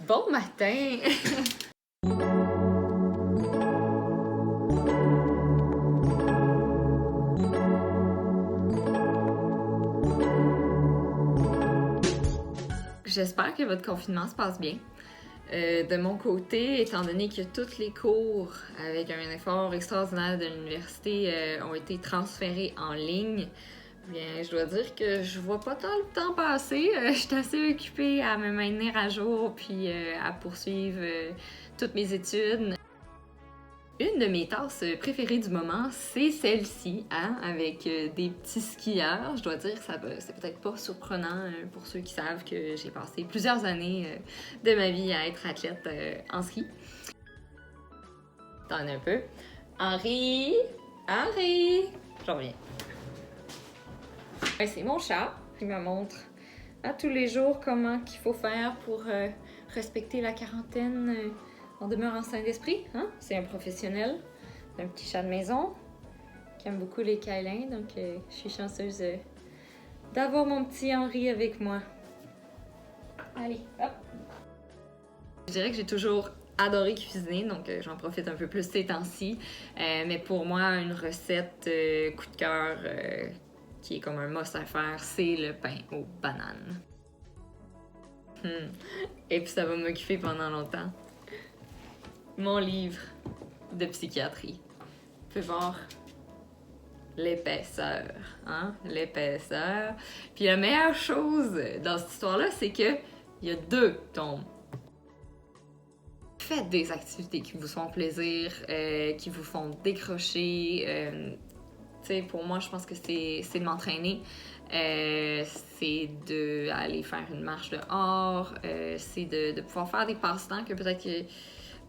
Bon matin! J'espère que votre confinement se passe bien. De mon côté, étant donné que tous les cours, avec un effort extraordinaire de l'université, ont été transférés en ligne, bien, je dois dire que je vois pas tant le temps passer. Je suis assez occupée à me maintenir à jour puis à poursuivre toutes mes études. Une de mes tasses préférées du moment, c'est celle-ci, hein, avec des petits skieurs. Je dois dire que c'est peut-être pas surprenant pour ceux qui savent que j'ai passé plusieurs années de ma vie à être athlète en ski. Attends un peu. Henri! Henri! Je reviens. C'est mon chat qui me montre à tous les jours comment qu'il faut faire pour respecter la quarantaine en demeurant sain d'esprit. Hein? C'est un professionnel, un petit chat de maison qui aime beaucoup les câlins, donc je suis chanceuse d'avoir mon petit Henri avec moi. Allez, hop! Je dirais que j'ai toujours adoré cuisiner, donc j'en profite un peu plus ces temps-ci. Mais pour moi, une recette coup de cœur qui est comme un must à faire, c'est le pain aux bananes. Et puis ça va m'occuper pendant longtemps. Mon livre de psychiatrie. Tu peux voir l'épaisseur, hein? L'épaisseur. Puis la meilleure chose dans cette histoire-là, c'est que il y a 2 tomes. Faites des activités qui vous font plaisir, qui vous font décrocher. Tu sais, pour moi, je pense que c'est de m'entraîner. C'est d'aller faire une marche dehors. C'est de pouvoir faire des passe-temps que peut-être que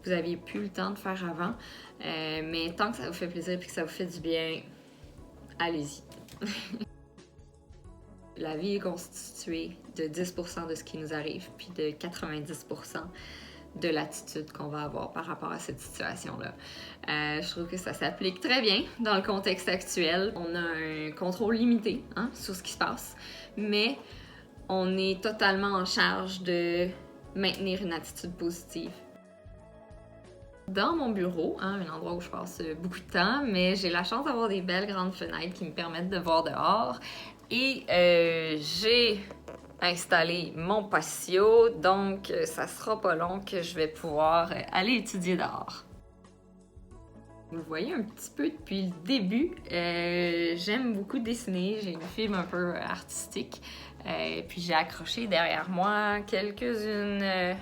vous aviez plus le temps de faire avant. Mais tant que ça vous fait plaisir et que ça vous fait du bien, allez-y. La vie est constituée de 10% de ce qui nous arrive, puis de 90% de l'attitude qu'on va avoir par rapport à cette situation-là. Je trouve que ça s'applique très bien dans le contexte actuel. On a un contrôle limité sur ce qui se passe, mais on est totalement en charge de maintenir une attitude positive. Dans mon bureau, un endroit où je passe beaucoup de temps, mais j'ai la chance d'avoir des belles grandes fenêtres qui me permettent de voir dehors. Et j'ai installé mon patio, donc ça sera pas long que je vais pouvoir aller étudier dehors. Vous le voyez un petit peu depuis le début, j'aime beaucoup dessiner, j'ai une fibre un peu artistique, puis j'ai accroché derrière moi quelques-unes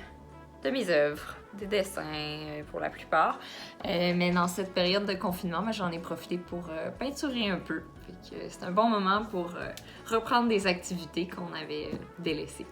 de mes œuvres, des dessins pour la plupart. Mais dans cette période de confinement, j'en ai profité pour peinturer un peu. C'est un bon moment pour reprendre des activités qu'on avait délaissées.